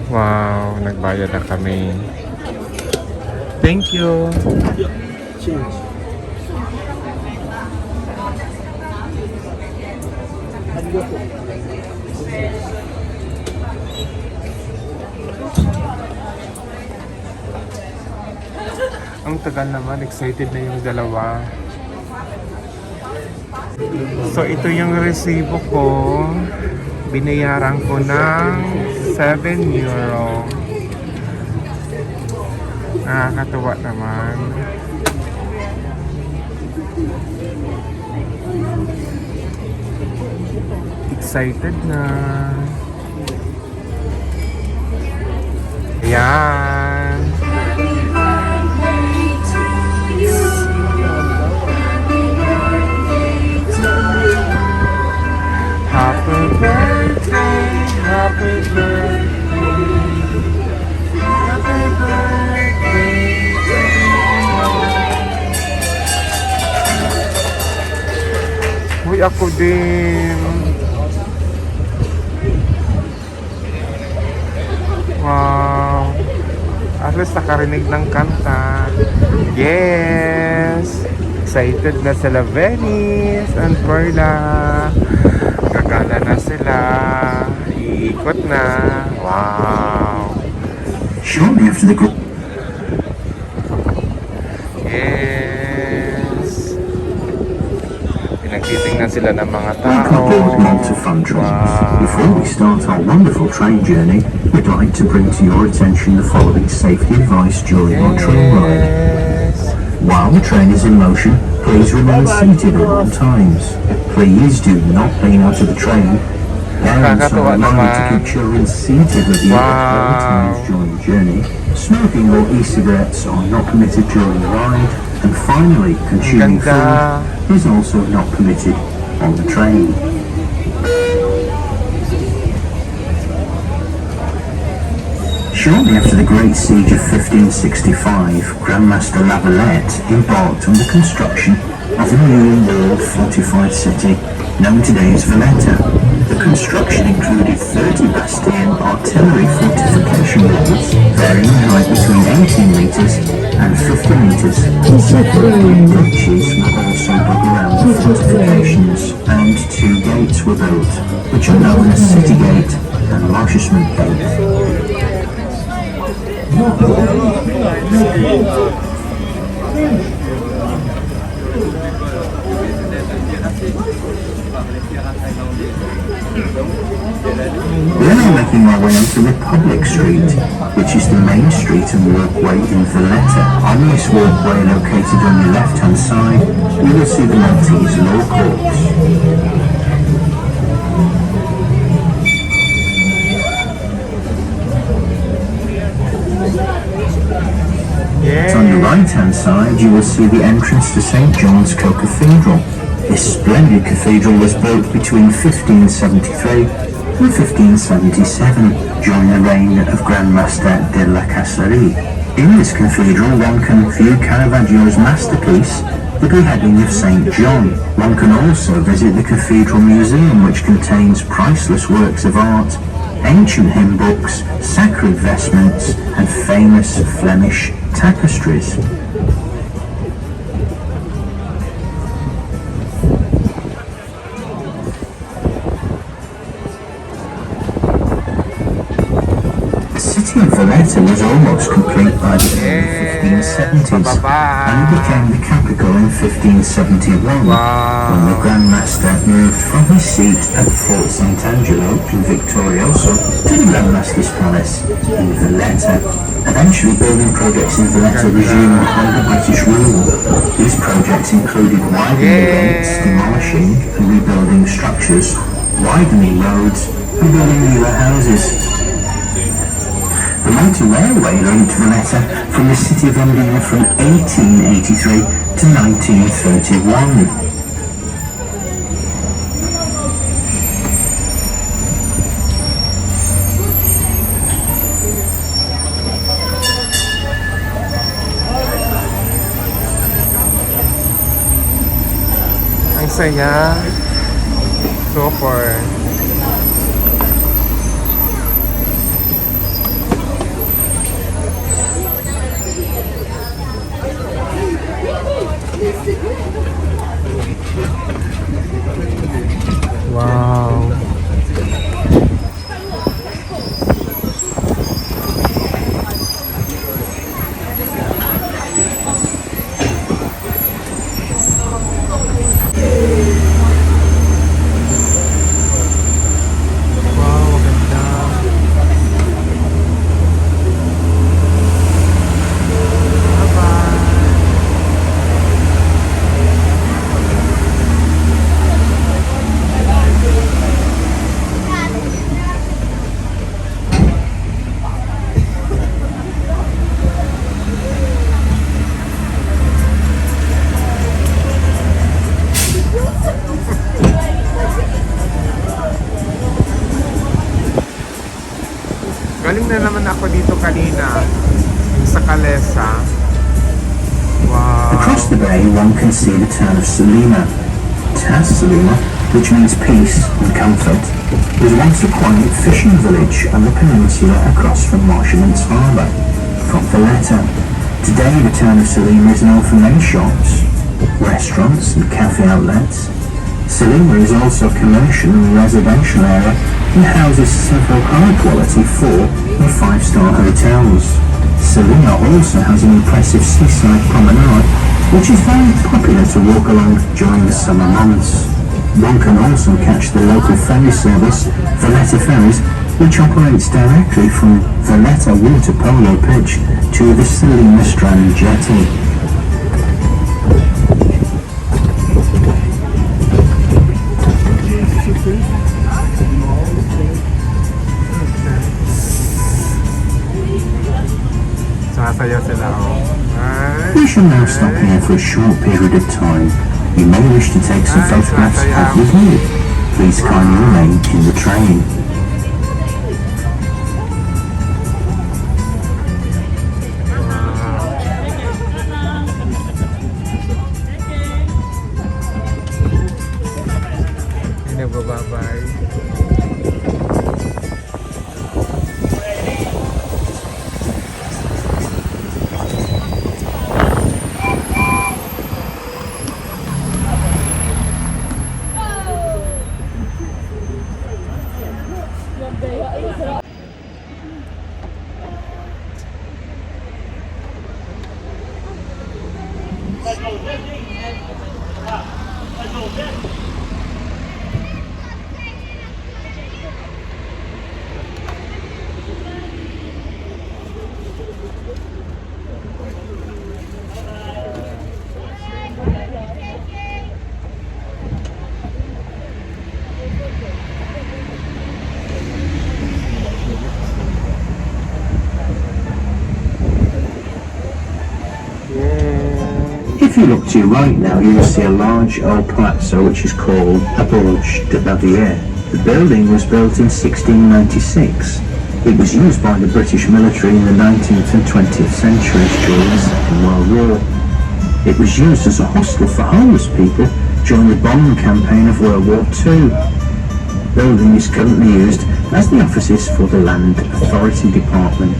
Wow, nagbayad na kami. Thank you. Change. Ang tagal naman, excited na yung dalawa. So ito yung resibo ko. Binayaran ko ng 7 euro. Nakakatuwa naman. Excited na. Ayan. Happy birthday, happy birthday, happy birthday to you. Uy, ako din. Wow. At least nakarinig ng kanta. Yes. Excited na sila Venice and Perla. Gagala na sila. Iikot na. Wow. Shortly after the group. Yes. Pinagtitingnan sila ng mga tao. Welcome aboard MALTA Fun Trains. Wow. Before we start our wonderful train journey, we'd like to bring to your attention the following safety advice during our train ride. Yes. While the train is in motion, please remain seated at all times. Please do not lean out of the train. Parents are reminded to keep children seated with you at all times during the journey. Smoking or e-cigarettes are not permitted during the ride. And finally, consuming food is also not permitted on the train. Shortly after the Great Siege of 1565, Grandmaster Valletta embarked on the construction of a new walled fortified city known today as Valletta. The construction included 30 bastion artillery fortification walls, varying in height between 18 metres and 50 metres. Ditches were also dug around the fortifications, and 2 gates were built, which are known as City Gate and Marshman Gate. We're now making our way onto Republic Street, which is the main street and walkway in Valletta. On this walkway, located on your left-hand side, you will see the Maltese Law Courts. Yes. On your right-hand side, you will see the entrance to St. John's Co-Cathedral. This splendid cathedral was built between 1573 and 1577 during the reign of Grandmaster de la Caserie. In this cathedral, one can view Caravaggio's masterpiece, The Beheading of St. John. One can also visit the Cathedral Museum, which contains priceless works of art, ancient hymn books, sacred vestments, and famous Flemish tapestries. The city of Valletta was almost complete by the early 1570s, and it became the capital in 1571, when the Grandmaster moved from his seat at Fort St. Angelo in Victorioso to the Grandmaster's Palace in Valletta. Eventually, building projects in Valletta resumed under British rule. These projects included widening the gates, demolishing and rebuilding structures, widening roads, and building newer houses. The motor railway linked Valletta from the city of London from 1883 to 1931. Ang saya. Super. Galing na naman ako dito kanina. Yung sa Calesa. Wow. Across the bay, one can see the town of Salima. Tas Salima, which means peace and comfort, was once a quiet fishing village on the peninsula across from Marshman's Harbour, from Valletta. Today, the town of Salima is known for many shops, restaurants and cafe outlets. Salima is also a commercial and residential area and houses several high-quality 4- and 5-star hotels. Salima also has an impressive seaside promenade, which is very popular to walk along during the summer months. One can also catch the local ferry service, Valletta Ferries, which operates directly from Valletta Water Polo Pitch to the Salima Strand Jetty. Sasayaw sila, oh. We shall now stop here for a short period of time. You may wish to take some photographs of with you. Please kindly remain in the train. Bye-bye. If you look to your right now, you will see a large old palazzo which is called a Burj de Bavière. The building was built in 1696. It was used by the British military in the 19th and 20th centuries during the Second World War. It was used as a hostel for homeless people during the bombing campaign of World War II. The building is currently used as the offices for the Land Authority Department.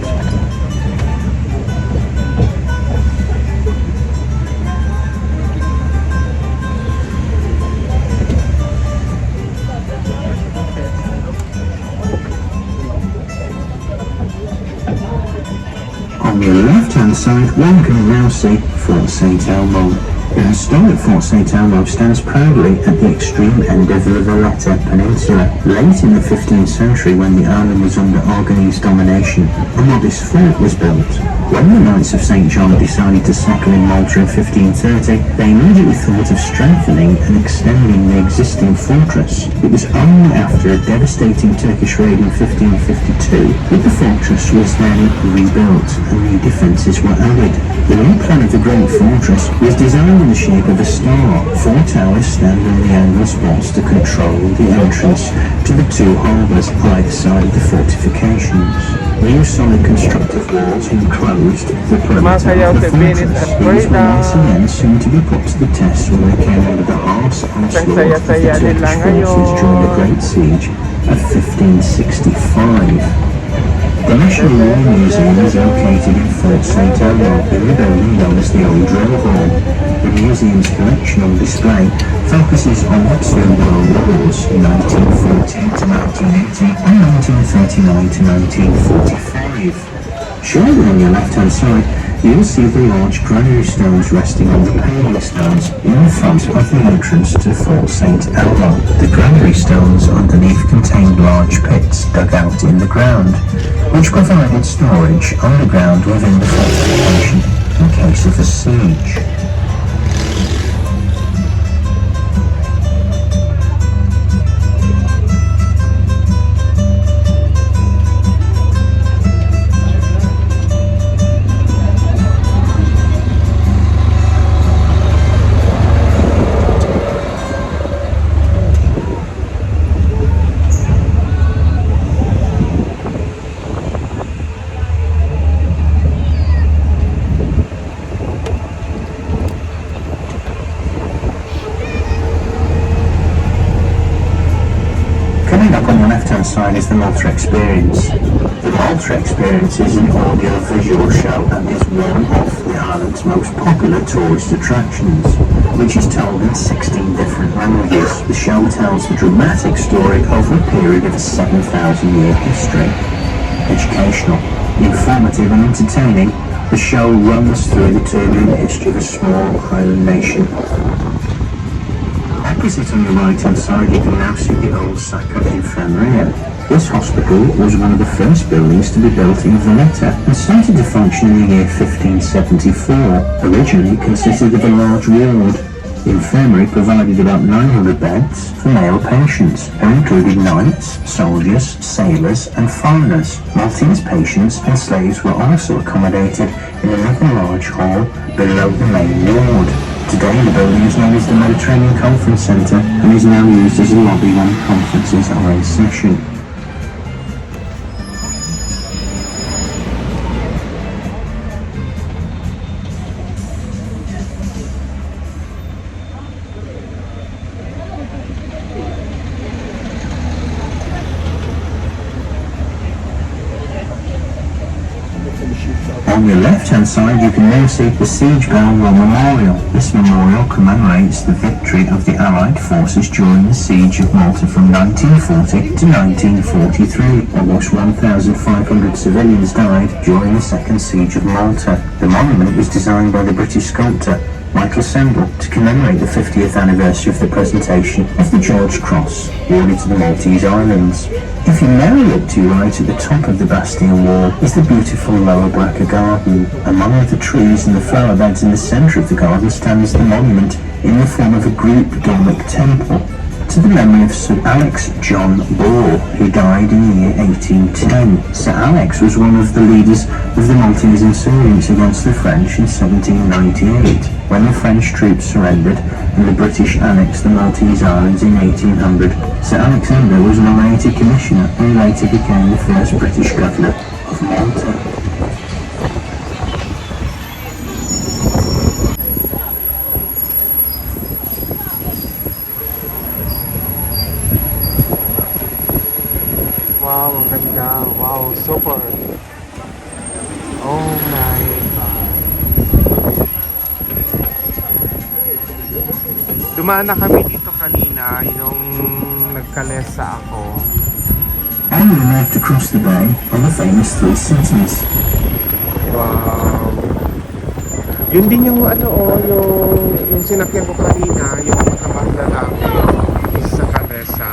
On the left-hand side, one can now see Fort St. Elmo. The historic Fort St. Elmo stands proudly at the extreme end of the Valletta Peninsula. Late in the 15th century, when the island was under Orkney's domination, a modest fort was built. When the Knights of St. John decided to settle in Malta in 1530, they immediately thought of strengthening and extending the existing fortress. It was only after a devastating Turkish raid in 1552 that the fortress was then rebuilt and new defences were added. The new plan of the Great Fortress was designed in the shape of a star. 4 towers stand on the angle spots to control the entrance to the 2 harbours either side of the fortifications. New solid constructive walls enclosed the perimeter of the fortress. These were once again soon to be put to the test when they came under the harsh onslaught of the Turkish forces during the Great Siege of 1565. The National War Museum is located in Fort St. Elmo, in the building known as the Old Drill Hall. The museum's collection on display focuses on the 2 world wars, 1914 to 1918 and 1939 to 1945. Shown on your left-hand side, you'll see the large granary stones resting on the paving stones in the front of the entrance to Fort St. Elmo. The granary stones underneath contained large pits dug out in the ground, which provided storage underground within the fortification in case of a siege. side is the Malta Experience. The Malta Experience is an audio-visual show and is one of the island's most popular tourist attractions, which is told in 16 different languages. The show tells the dramatic story over a period of a 7,000-year history. Educational, informative and entertaining, the show runs through the turbulent history of a small island nation. Opposite on the right-hand side you can now see the old Sacco Infirmeria. This hospital was one of the first buildings to be built in Valletta and started to function in the year 1574. Originally it consisted of a large ward. The infirmary provided about 900 beds for male patients, who included knights, soldiers, sailors and foreigners. Maltese patients and slaves were also accommodated in another large hall below the main ward. Today the building is known as the Mediterranean Conference Centre and is now used as a lobby when conferences are in session. On the left-hand side you can now see the Siege Bell War Memorial. This memorial commemorates the victory of the Allied forces during the Siege of Malta from 1940 to 1943. Almost 1,500 civilians died during the Second Siege of Malta. The monument was designed by the British sculptor Michael Sendall to commemorate the 50th anniversary of the presentation of the George Cross awarded to the Maltese Islands. If you now look to your right at the top of the Bastille Wall is the beautiful Lower Bracker Garden. Among the trees and the flower beds in the centre of the garden stands the monument in the form of a Greek Doric temple to the memory of Sir Alex John Ball, who died in the year 1810. Sir Alex was one of the leaders of the Maltese insurgents against the French in 1798. When the French troops surrendered and the British annexed the Maltese Islands in 1800, Sir Alexander was nominated commissioner and later became the first British governor of Malta. Wow, ang ganda. Wow, super. Oh my God. Dumaan na kami dito kanina, yung nagkalesa ako. On the left across the bay are the famous three cities. Wow. Yun din yung yung sinakyan ko kanina, yung mga lalaki, isa sa kalesa.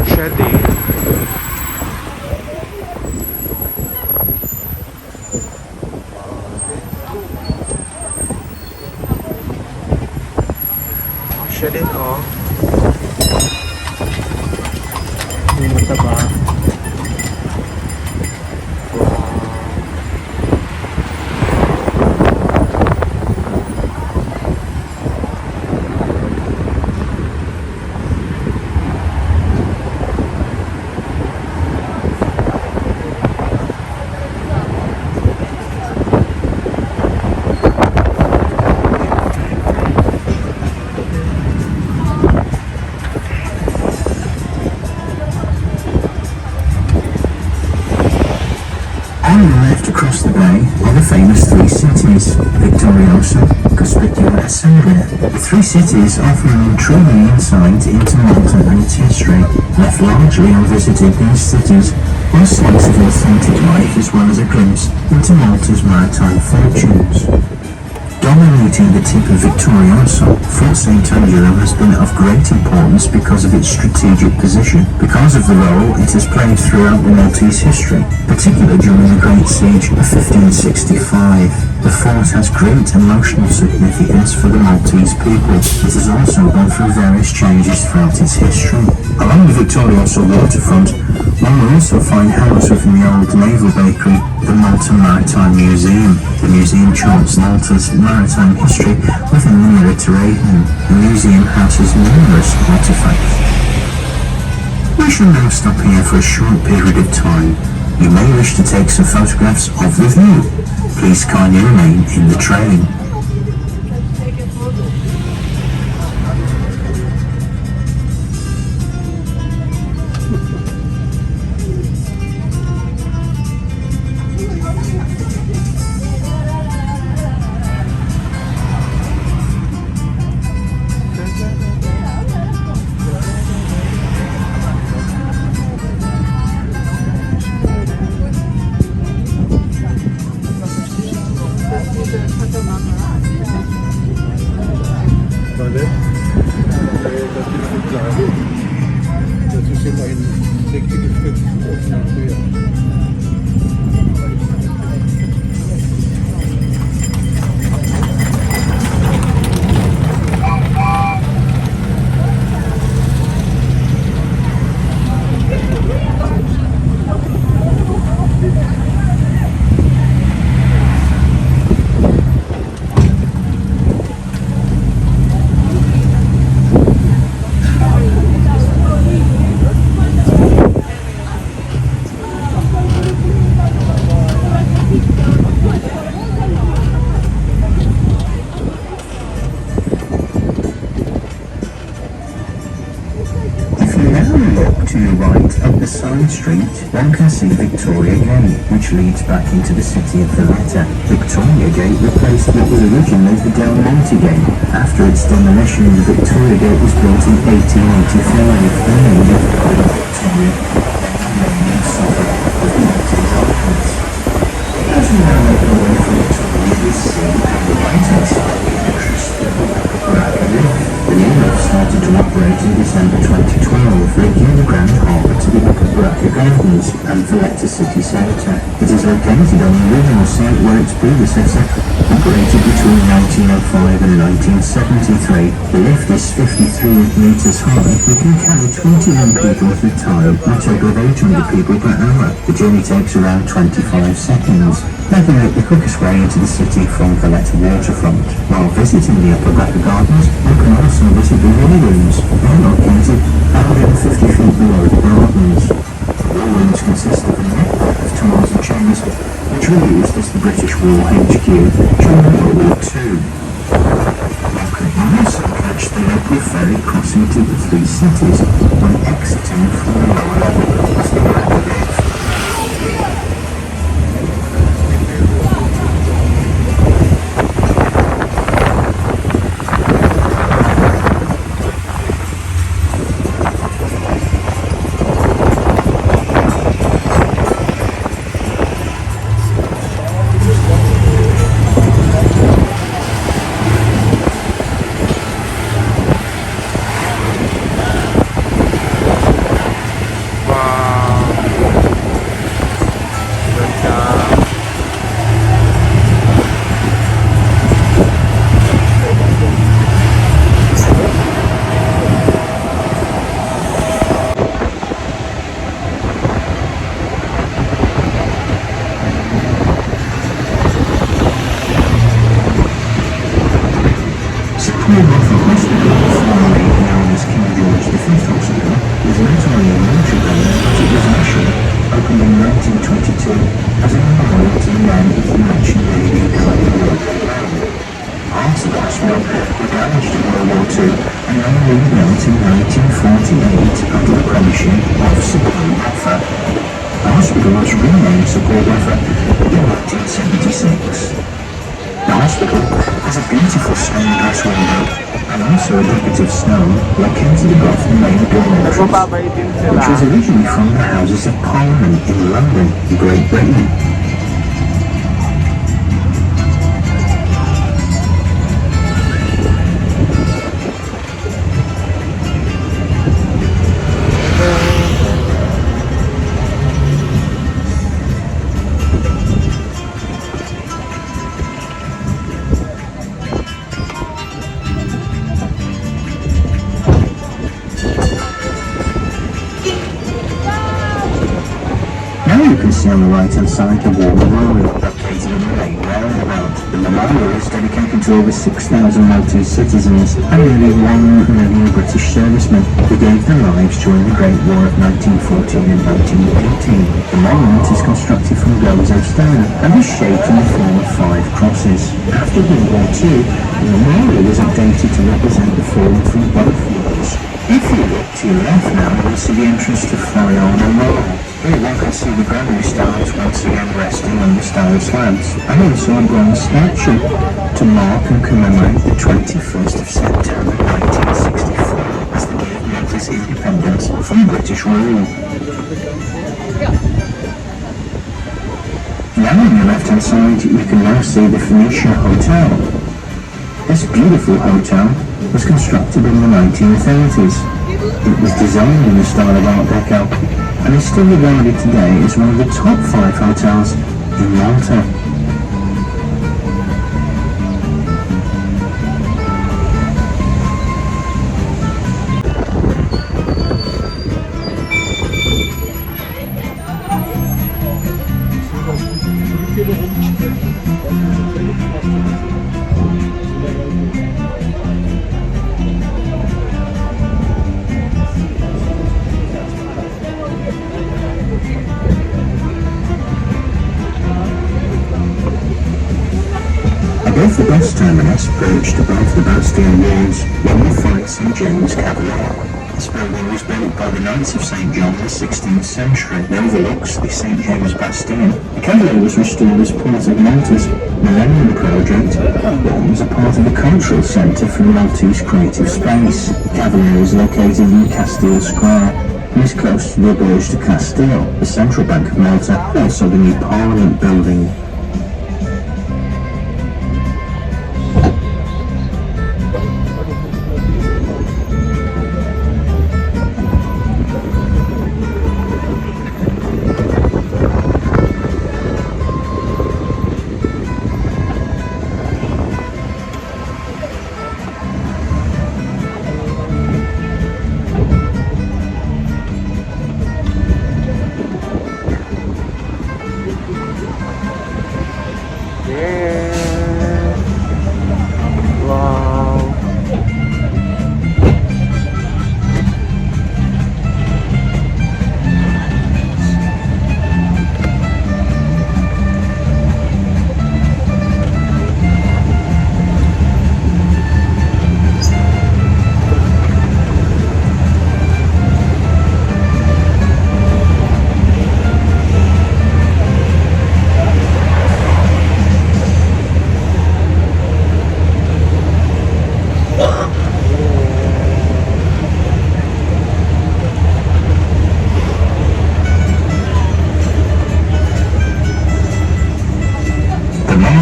Siya din. Siya din, oh. Yung mataba. On the left across the bay are the famous three cities, Victorioso, Cospicua and Assemblia. The three cities offer an intriguing insight into Malta and its history. Left largely unvisited, these cities are a slice of authentic life as well as a glimpse into Malta's maritime fortunes. Dominating the tip of Victorioso, Fort St. Angelo has been of great importance because of its strategic position, because of the role it has played throughout the Maltese history, particularly during the Great Siege of 1565. The fort has great emotional significance for the Maltese people. It has also gone through various changes throughout its history. Along the Victorioso waterfront, one will also find housed within the old naval bakery the Malta Maritime Museum. The museum charts Malta's maritime history within the Mediterranean. The museum houses numerous artifacts. We shall now stop here for a short period of time. You may wish to take some photographs of the view. Please kindly remain in the train. If you now look to your right up the side street, one can see Victoria Gate, which leads back into the city of Valletta. Victoria Gate replaced what was originally the Del Monte Gate. After its demolition, the Victoria Gate was built in 1885, the name of Queen Victoria, then the name suffered with Monte Gardens. As we now make our way from Victoria, we see on the right-hand side the entrance to the Valletta Lift. The new lift started to operate in December 2012, linking the Grand Harbour to the Upper Baraka Gardens and Valletta City Centre. It is located on the original site where its predecessor operated between 1905 and 1973. The lift is 53 metres high and can carry 21 people at a time, a total of 800 people per hour. The journey takes around 25 seconds, making it the quickest way into the city from Valletta waterfront. While visiting the Upper Baraka Gardens, you can also visit the Wool Rooms. They are located 150 feet below the gardens. The Wool Rooms consist of a network of tunnels and chambers, which were used as the British War HQ during World War II. One can also catch the local ferry crossing to the three cities when exiting from the lower level of the Baraka Lift. Which was originally from the Houses of Parliament in London, Great Britain. On the right-hand side, the War Memorial, located in the main roundabout. The memorial is dedicated to over 6,000 Maltese citizens and nearly 1 million British servicemen who gave their lives during the Great War of 1914 and 1918. The monument is constructed from Gozo stone and is shaped in the form of 5 crosses. After World War II, the memorial was updated to represent the fallen from both wars. If you look to your left now, you will see the entrance to Floriana Mall. Here one can see the granary stars once again resting under stone slabs, and also a bronze statue to mark and commemorate the 21st of September 1964 as the day of Malta's independence from British rule. Now on the left-hand side, you can now see the Phoenicia Hotel. This beautiful hotel was constructed in the 1930s. It was designed in the style of Art Deco and is still regarded today as one of the top 5 hotels in Malta. Above the bus terminus, perched above the bastion walls, one will find St James Cavalier. This building was built by the Knights of St John in the 16th century and overlooks the St James Bastion. The Cavalier was restored as part of Malta's Millennium Project and was a part of the cultural centre for the Maltese creative space. The Cavalier is located in Castile Square and is close to the Burj de Castile, the Central Bank of Malta, and also the new Parliament building.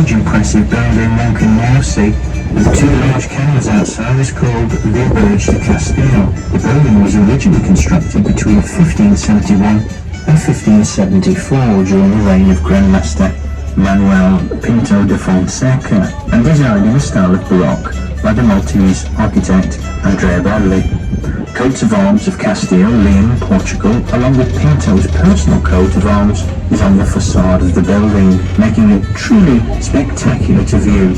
Impressive building one can now see with two large cameras outside is called the Burj de Castile. The building was originally constructed between 1571 and 1574 during the reign of Grandmaster Manuel Pinto de Fonseca and designed in the style of Baroque by the Maltese architect Andrea Belli. Coats of arms of Castile, Leon, Portugal, along with Pinto's personal coat of arms, is on the facade of the building, making it truly spectacular to view.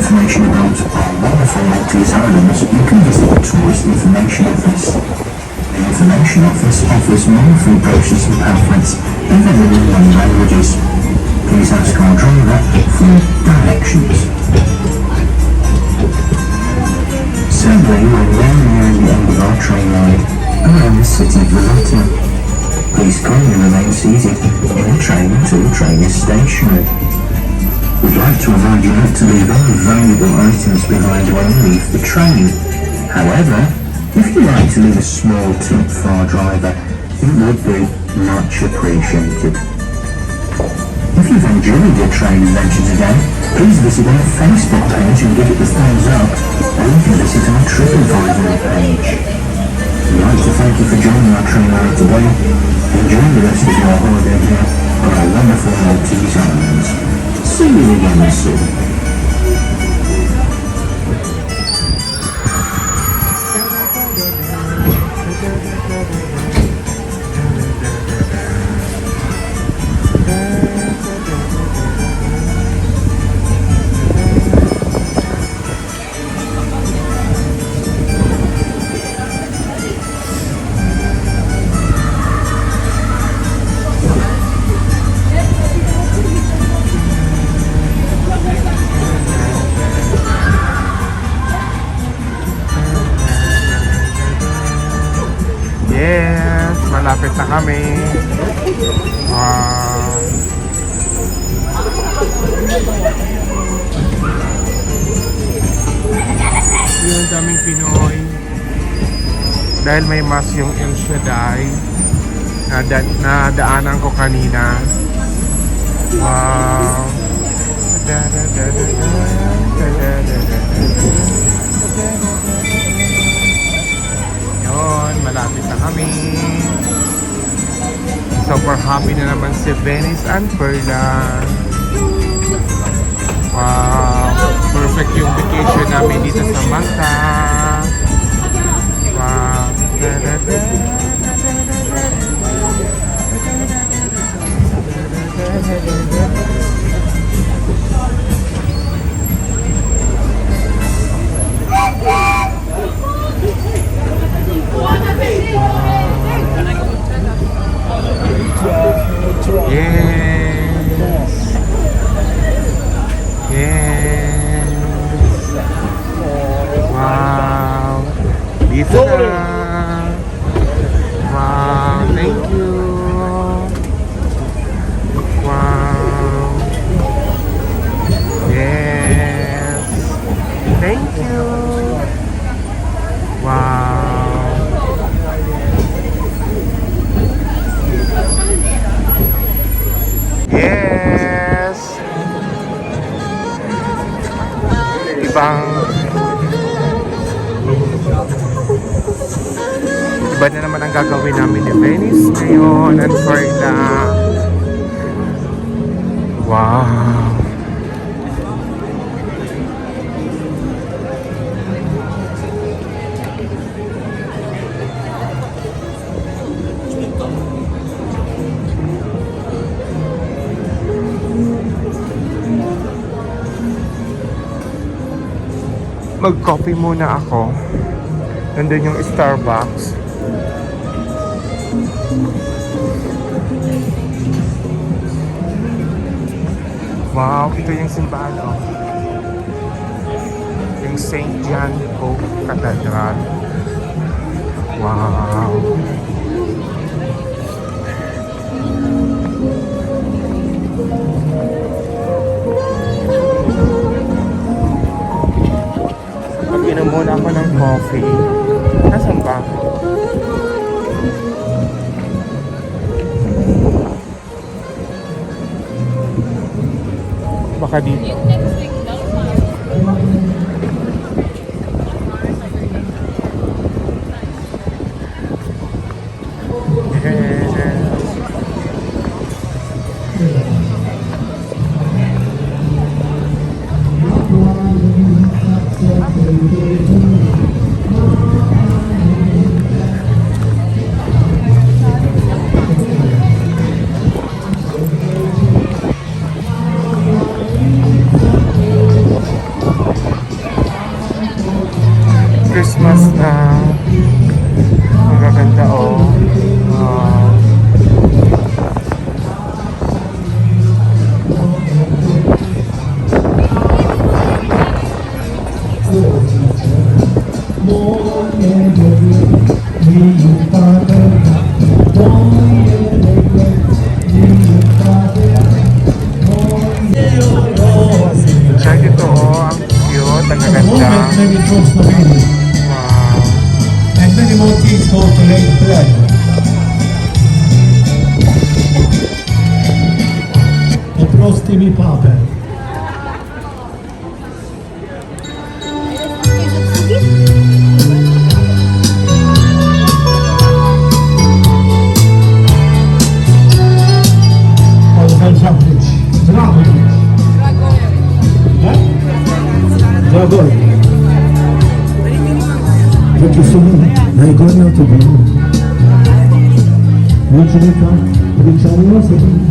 Information about our wonderful Maltese islands, you can visit the Tourist Information Office. The Information Office offers many food brochures and pamphlets available in many languages. Please ask our driver for directions. Sadly, we're now nearing the end of our train ride around the city of Valletta. Please kindly remain seated in the train until the train is stationary. We'd like to remind you not to leave any valuable items behind when you leave the train. However, if you'd like to leave a small tip for our driver, it would be much appreciated. If you've enjoyed your train adventure today, please visit our Facebook page and give it the thumbs up, or you can visit our TripAdvisor page. We'd like to thank you for joining our train ride today. Enjoy the rest of your holiday here on our wonderful Maltese islands. See you again soon. malapit na kami. Wow. Yun, daming Pinoy. Dahil may mas yung El Shaddai na daanan ko kanina. Wow. Yun, malapit na kami. Super happy na naman si Venice and Perla. Wow, perfect yung vacation namin dito sa Malta. Wow. Yes. Yes. Wow. Dito na. Wow. Thank you. Wow. Yes. Thank you. Wow. Yes. Iba na naman ang gagawin namin ni Venice ngayon and Florida. Wow. Mag-coffee muna ako. Nandun yung Starbucks. Wow, ito yung simbahan, oh. Yung St. John Pope Cathedral. Wow. Mag-inom muna ako ng coffee. Nasaan ba? Baka dito. Christmas na. Ang gaganda, oh. Wow. Check ito, oh. Ang cute. Ang gaganda. And many more kids go to lay blood. Oprostimi pape. Dragon. Perché sono dai corni autobus. Non ce ne fa, perché c'è un